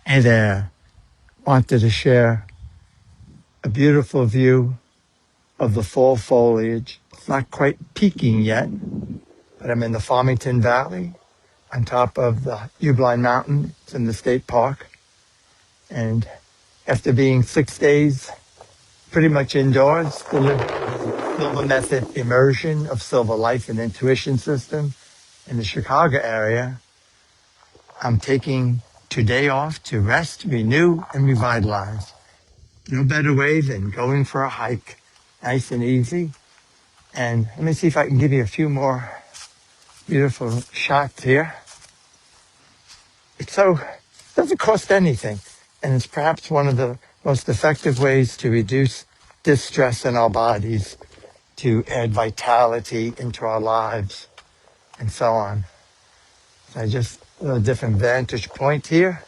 Hey there, wanted to share a beautiful view of the fall foliage. It's not quite peaking yet, but I'm in the Farmington Valley on top of the Ublind Mountain. It's in the state park. And after being 6 days pretty much indoors, the Silva Method immersion of Silva Life and Intuition System in the Chicago area, I'm taking today off to rest, renew, and revitalize. No better way than going for a hike, nice and easy. And let me see if I can give you a few more beautiful shots here. It doesn't cost anything, and it's perhaps one of the most effective ways to reduce distress in our bodies, to add vitality into our lives, and so on. So just a different vantage point here.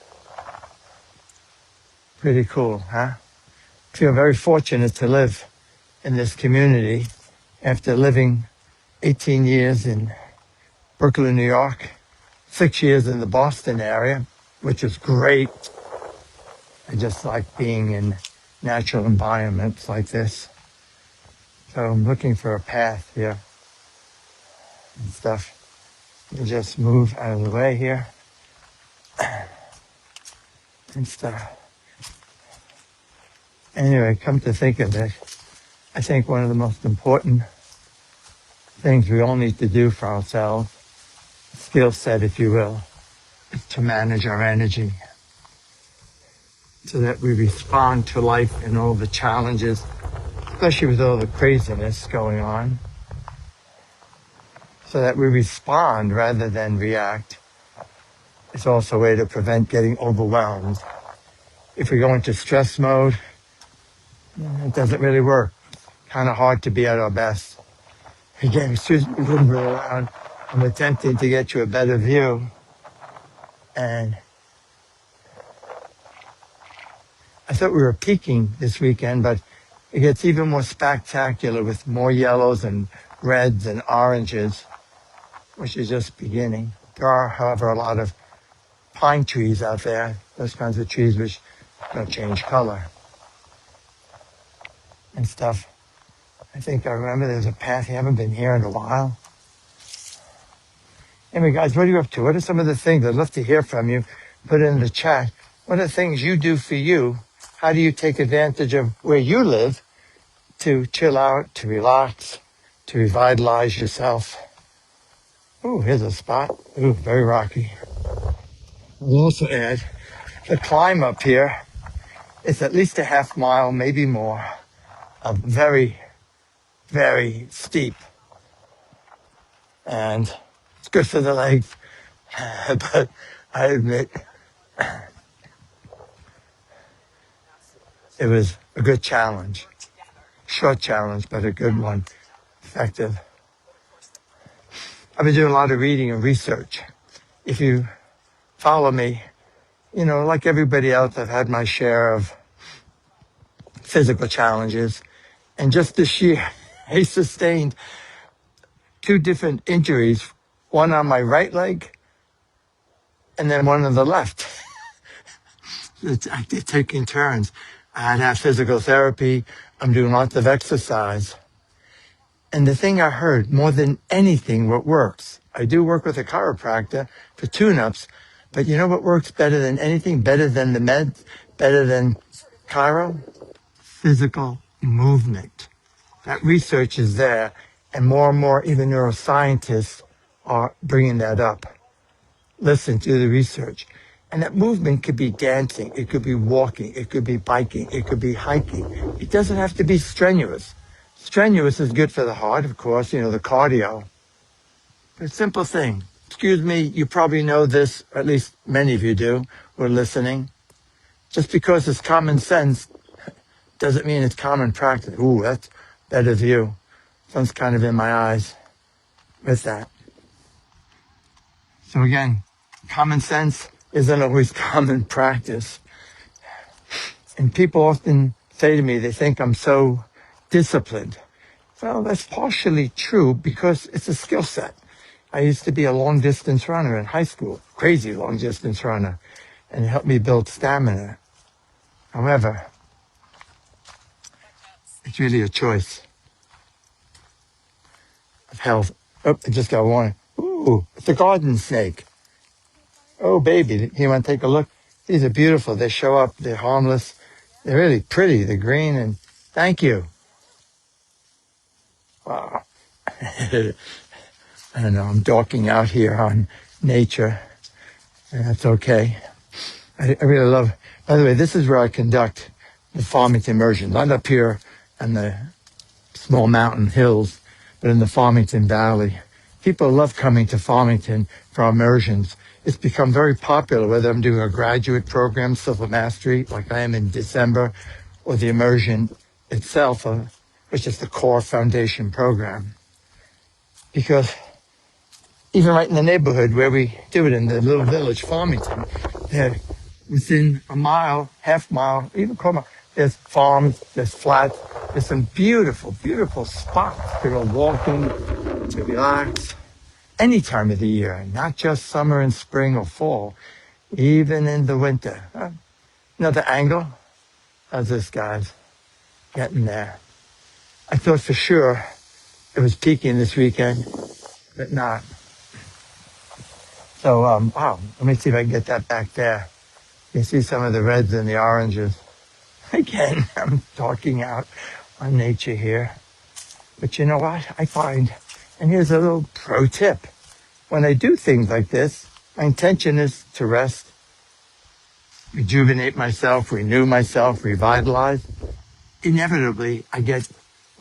Pretty cool, huh? I feel very fortunate to live in this community after living 18 years in Brooklyn, New York, 6 years in the Boston area, which is great. I just like being in natural environments like this. So I'm looking for a path here and stuff. Let me just move out of the way here and stuff. Anyway, come to think of it, I think one of the most important things we all need to do for ourselves, skill set, if you will, is to manage our energy so that we respond to life and all the challenges, especially with all the craziness going on, so that we respond rather than react. It's also a way to prevent getting overwhelmed. If we go into stress mode, it doesn't really work. Kind of hard to be at our best. Again, excuse me, moving around. I'm attempting to get you a better view. And I thought we were peaking this weekend, but it gets even more spectacular with more yellows and reds and oranges, which is just beginning. There are, however, a lot of pine trees out there, those kinds of trees which don't change color and stuff. I think I remember there's a path. You haven't been here in a while. Anyway, guys, what are you up to? What are some of the things? I'd love to hear from you. Put it in the chat. What are the things you do for you? How do you take advantage of where you live to chill out, to relax, to revitalize yourself? Ooh, here's a spot. Ooh, very rocky. I'll also add the climb up here. It's at least a half mile, maybe more, of very, very steep. And it's good for the legs, but I admit it was a good challenge. Short challenge, but a good one. Effective. I've been doing a lot of reading and research. If you follow me, like everybody else, I've had my share of physical challenges. And just this year, I sustained 2 different injuries, one on my right leg and then one on the left. They're taking turns. I had to have physical therapy. I'm doing lots of exercise. And the thing I heard more than anything, what works, I do work with a chiropractor for tune-ups, but you know what works better than anything, better than the meds, better than chiro? Physical movement. That research is there, and more, even neuroscientists are bringing that up. Listen to the research. And that movement could be dancing, it could be walking, it could be biking, it could be hiking. It doesn't have to be strenuous. Strenuous is good for the heart, of course, the cardio. But a simple thing. Excuse me, you probably know this, or at least many of you do, who are listening. Just because it's common sense doesn't mean it's common practice. Ooh, that's better view. Sun's kind of in my eyes with that. So again, common sense isn't always common practice. And people often say to me, they think I'm so disciplined. Well, that's partially true because it's a skill set. I used to be a long distance runner in high school, crazy long distance runner. and it helped me build stamina. However, it's really a choice of health. Oh, I just got one. Ooh, it's a garden snake. Oh, baby, you want to take a look? These are beautiful. They show up. They're harmless. They're really pretty. They're green, and thank you. Wow. I don't know. I'm dorking out here on nature, and that's okay. I really love. By the way, this is where I conduct the Farmington immersion, not up here on the small mountain hills, but in the Farmington Valley. People love coming to Farmington for immersions. It's become very popular, whether I'm doing a graduate program, Silva Mastery, like I am in December, or the immersion itself, which is the core foundation program. Because even right in the neighborhood where we do it in the little village, Farmington, they're within a mile, half mile, even quarter mile, there's farms, there's flats, there's some beautiful, beautiful spots to go walking, to relax, any time of the year, not just summer and spring or fall, even in the winter. Another angle. How's this, guys? Getting there. I thought for sure it was peaking this weekend, but not. So, wow, let me see if I can get that back there. You see some of the reds and the oranges. Again, I'm talking out on nature here. But you know what? I find, and here's a little pro tip. When I do things like this, my intention is to rest, rejuvenate myself, renew myself, revitalize. Inevitably, I get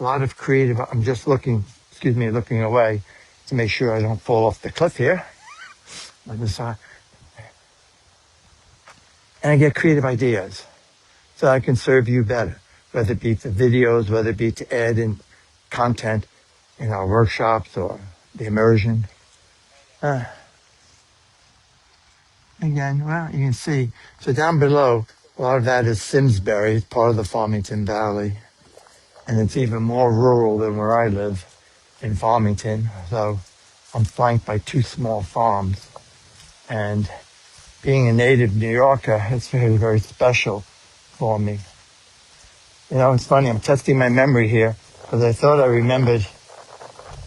a lot of creative, I'm just looking away to make sure I don't fall off the cliff here. Like this, and I get creative ideas so I can serve you better, whether it be for videos, whether it be to add in content in our workshops or the immersion. Again, well, you can see. So down below, a lot of that is Simsbury, part of the Farmington Valley. And it's even more rural than where I live in Farmington. So I'm flanked by two small farms. And being a native New Yorker, it's very, very special for me. You know, it's funny, I'm testing my memory here because I thought I remembered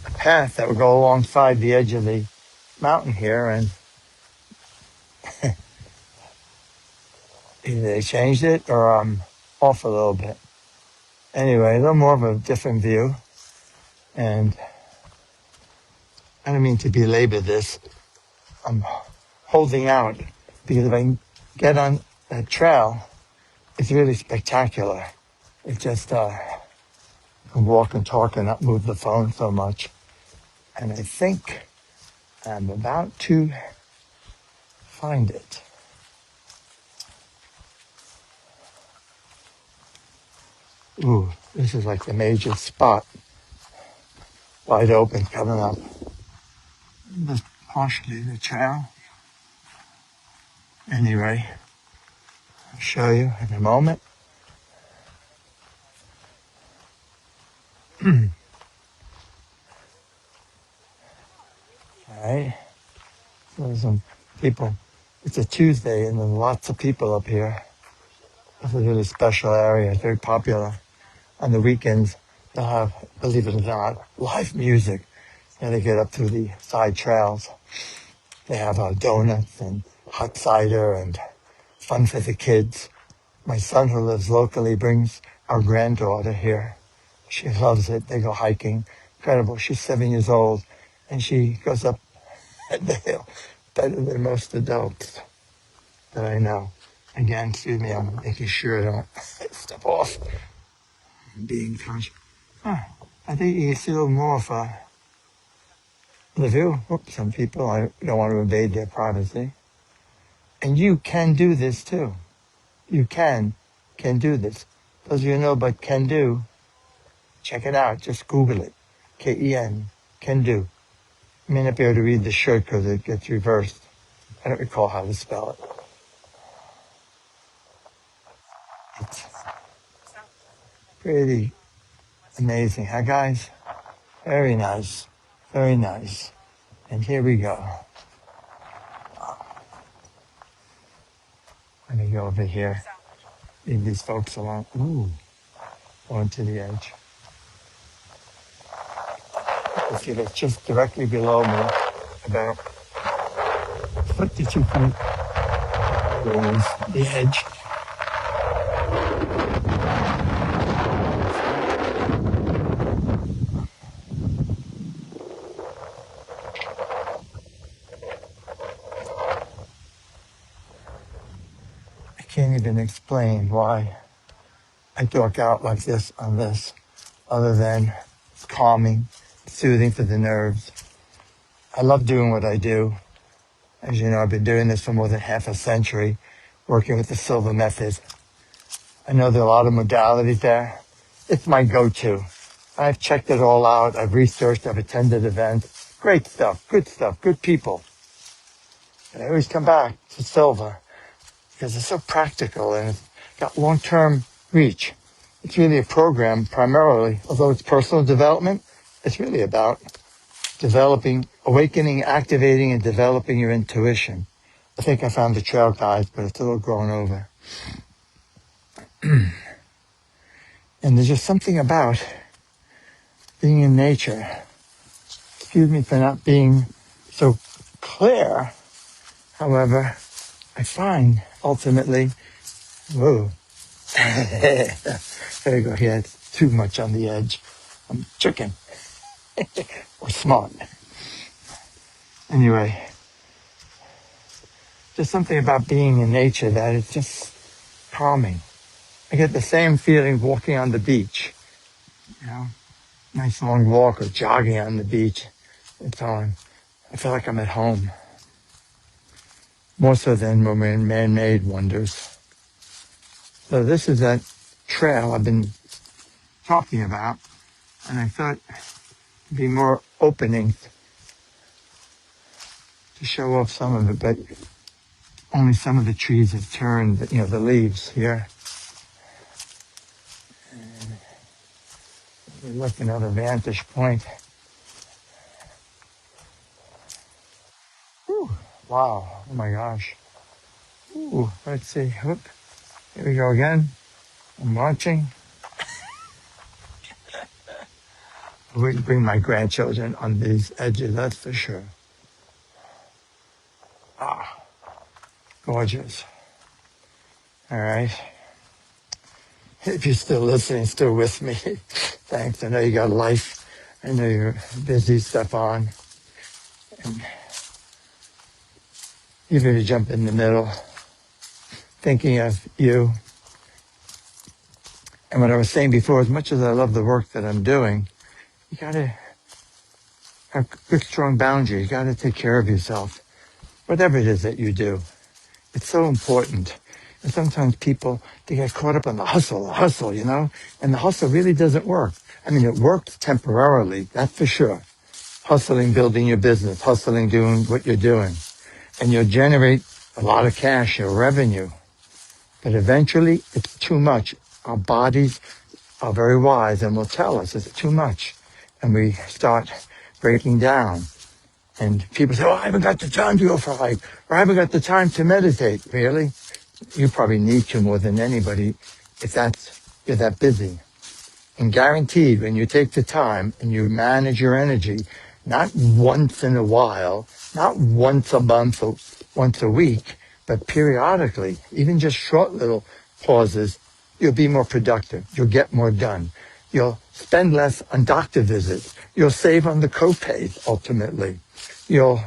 a path that would go alongside the edge of the mountain here, and either they changed it or I'm off a little bit. Anyway, a little more of a different view. And I don't mean to belabor this. I'm holding out because if I can get on that trail, it's really spectacular. It just, I can walk and talk and not move the phone so much. And I think I'm about to find it. Ooh, this is like the major spot. Wide open coming up. That's partially the trail. Anyway, I'll show you in a moment. Alright. So there's some people. It's a Tuesday and there's lots of people up here. It's a really special area, very popular. On the weekends, they'll have, believe it or not, live music. And they get up through the side trails. They have donuts and hot cider and fun for the kids. My son, who lives locally, brings our granddaughter here. She loves it. They go hiking. Incredible. She's 7 years old, and she goes up the hill better than most adults that I know. Again, excuse me, I'm making sure I don't step off. I'm being conscious. I think you can see a little more of the view. Oops, some people, I don't want to invade their privacy. And you can do this too. You can do this. Those of you who know about can do, check it out. Just Google it. K-E-N, can do. I may not be able to read the shirt because it gets reversed. I don't recall how to spell it. It's pretty amazing, huh, guys? Very nice. Very nice. And here we go. Let me go over here. Leave these folks alone. Ooh, going to the edge. You see that's just directly below me, about a foot to 2 feet is the edge. I can't even explain why I talk out like this on this, other than it's calming, soothing for the nerves. I love doing what I do. As you know, I've been doing this for more than half a century, working with the Silva Method. I know there are a lot of modalities there. It's my go-to. I've checked it all out. I've researched. I've attended events. Great stuff, good people. And I always come back to Silva because it's so practical and it's got long-term reach. It's really a program primarily, although it's personal development, it's really about developing, awakening, activating, and developing your intuition. I think I found the trail guides, but it's a little grown over. And there's just something about being in nature. Excuse me for not being so clear. However, I find ultimately, whoa, there you go. Yeah, it's too much on the edge. I'm chicken or smart. Anyway, there's something about being in nature that is just calming. I get the same feeling walking on the beach, you know, nice long walk or jogging on the beach and so on. I feel like I'm at home, more so than when we're in man-made wonders. So this is that trail I've been talking about, and I thought it'd be more opening to show off some of it, but only some of the trees have turned, the leaves here. And we look at another vantage point. Whew, wow, oh my gosh. Ooh, let's see, whoop, here we go again. I'm watching. I wouldn't bring my grandchildren on these edges, that's for sure. Ah, gorgeous. All right. If you're still listening, still with me, thanks. I know you got life. I know you're busy, stuff on. And even if you jump in the middle, thinking of you. And what I was saying before, as much as I love the work that I'm doing, you gotta have good, strong boundaries. You gotta take care of yourself. Whatever it is that you do. It's so important. And sometimes people, they get caught up on the hustle, and the hustle really doesn't work. I mean, it works temporarily, that's for sure. Hustling, building your business, hustling, doing what you're doing. And you'll generate a lot of cash or revenue. But eventually, it's too much. Our bodies are very wise and will tell us it's too much. And we start breaking down. And people say, I haven't got the time to go for a hike, or I haven't got the time to meditate. Really? You probably need to more than anybody if you're that busy. And guaranteed, when you take the time and you manage your energy, not once in a while, not once a month or once a week, but periodically, even just short little pauses, you'll be more productive. You'll get more done. You'll spend less on doctor visits. You'll save on the co-pays, ultimately. You'll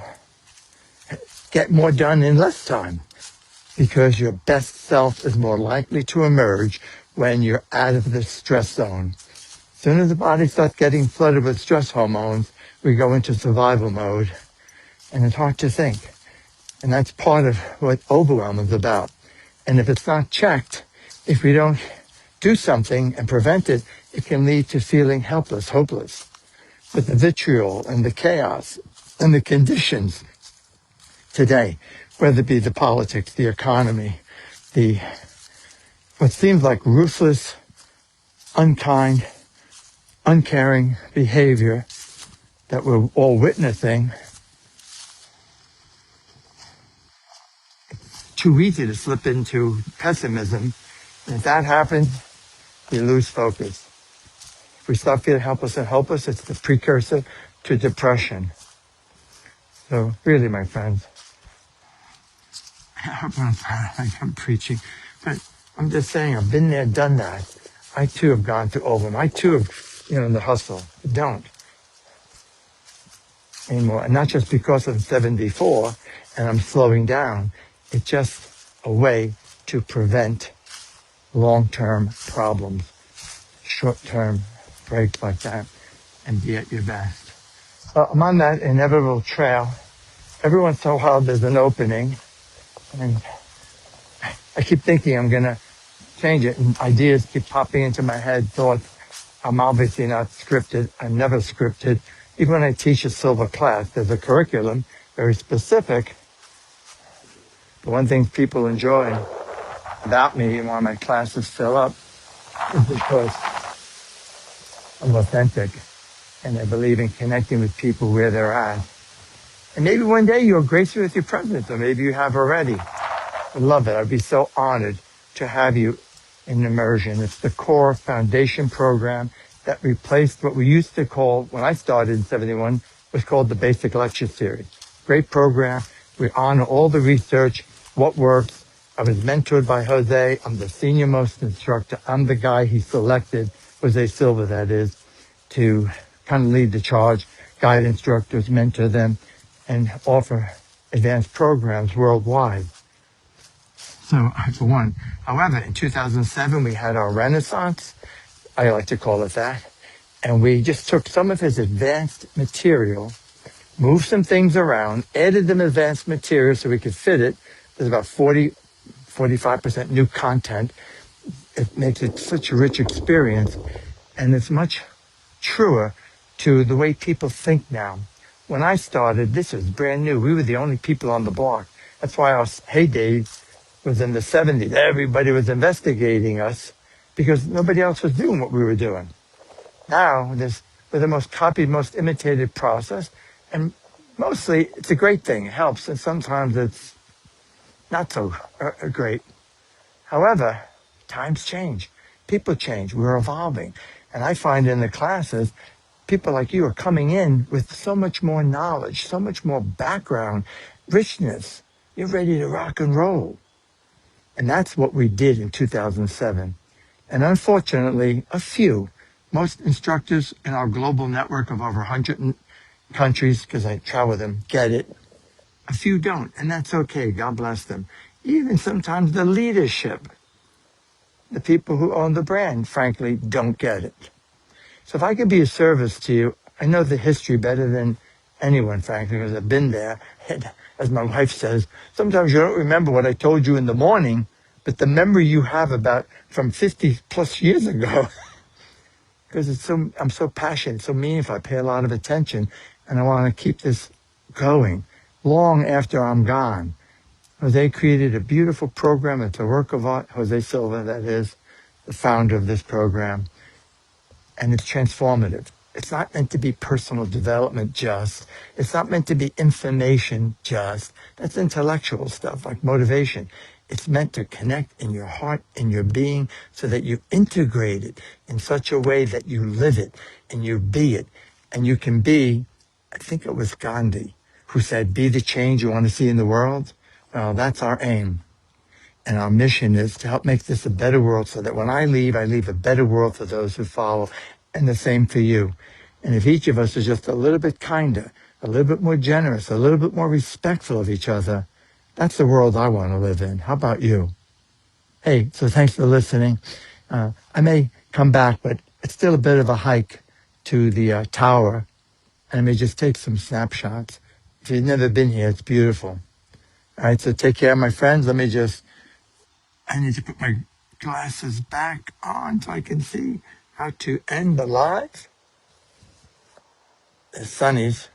get more done in less time because your best self is more likely to emerge when you're out of the stress zone. As soon as the body starts getting flooded with stress hormones, we go into survival mode, and it's hard to think. And that's part of what overwhelm is about. And if it's not checked, if we don't do something and prevent it, it can lead to feeling helpless, hopeless. With the vitriol and the chaos and the conditions today, whether it be the politics, the economy, what seems like ruthless, unkind, uncaring behavior that we're all witnessing, too easy to slip into pessimism. And if that happens, you lose focus. If we start feeling helpless and hopeless, it's the precursor to depression. So really, my friends, I hope I'm like I'm preaching, but I'm just saying I've been there, done that. I too have gone through over them. I too have, in the hustle. Don't anymore. And not just because I'm 74 and I'm slowing down. It's just a way to prevent long-term problems, short-term breaks like that, and be at your best. I'm on that inevitable trail. Every once in a while there's an opening, and I keep thinking I'm going to change it, and ideas keep popping into my head, thoughts. I'm obviously not scripted. I'm never scripted. Even when I teach a Silva class, there's a curriculum, very specific. The one thing people enjoy about me and why my classes fill up is because I'm authentic and I believe in connecting with people where they're at. And maybe one day you'll grace me with your presence, or maybe you have already. I love it. I'd be so honored to have you in immersion. It's the core foundation program that replaced what we used to call, when I started in 71, was called the Basic Lecture Series. Great program. We honor all the research, what works. I was mentored by Jose. I'm the senior most instructor. I'm the guy he selected, Jose Silva that is, to kind of lead the charge, guide instructors, mentor them, and offer advanced programs worldwide. So, for one. However, in 2007, we had our Renaissance. I like to call it that. And we just took some of his advanced material, moved some things around, added them advanced material so we could fit it. There's about 45% new content. It makes it such a rich experience. And it's much truer to the way people think now. When I started, this was brand new. We were the only people on the block. That's why our heyday was in the 70s. Everybody was investigating us because nobody else was doing what we were doing. Now, we're the most copied, most imitated process, and mostly it's a great thing. It helps, and sometimes it's not so great. However, times change. People change. We're evolving. And I find in the classes, people like you are coming in with so much more knowledge, so much more background, richness. You're ready to rock and roll. And that's what we did in 2007. And unfortunately, most instructors in our global network of over 100 countries, because I travel with them, get it. A few don't, and that's okay. God bless them. Even sometimes the leadership, the people who own the brand, frankly, don't get it. So if I can be of service to you, I know the history better than anyone, frankly, because I've been there. And as my wife says, sometimes you don't remember what I told you in the morning, but the memory you have about from 50 plus years ago, because I'm so passionate, so meaningful, I pay a lot of attention, and I want to keep this going long after I'm gone. Jose created a beautiful program. It's a work of art. Jose Silva, that is, the founder of this program. And it's transformative. It's not meant to be personal development just. It's not meant to be information just. That's intellectual stuff like motivation. It's meant to connect in your heart, in your being, so that you integrate it in such a way that you live it and you be it. And you can be, I think it was Gandhi who said, be the change you want to see in the world. Well, that's our aim. And our mission is to help make this a better world so that when I leave a better world for those who follow, and the same for you. And if each of us is just a little bit kinder, a little bit more generous, a little bit more respectful of each other, that's the world I want to live in. How about you? Hey, so thanks for listening. I may come back, but it's still a bit of a hike to the tower, and I may just take some snapshots. If you've never been here, it's beautiful. All right, so take care, my friends. I need to put my glasses back on so I can see how to end the live. The sunnies.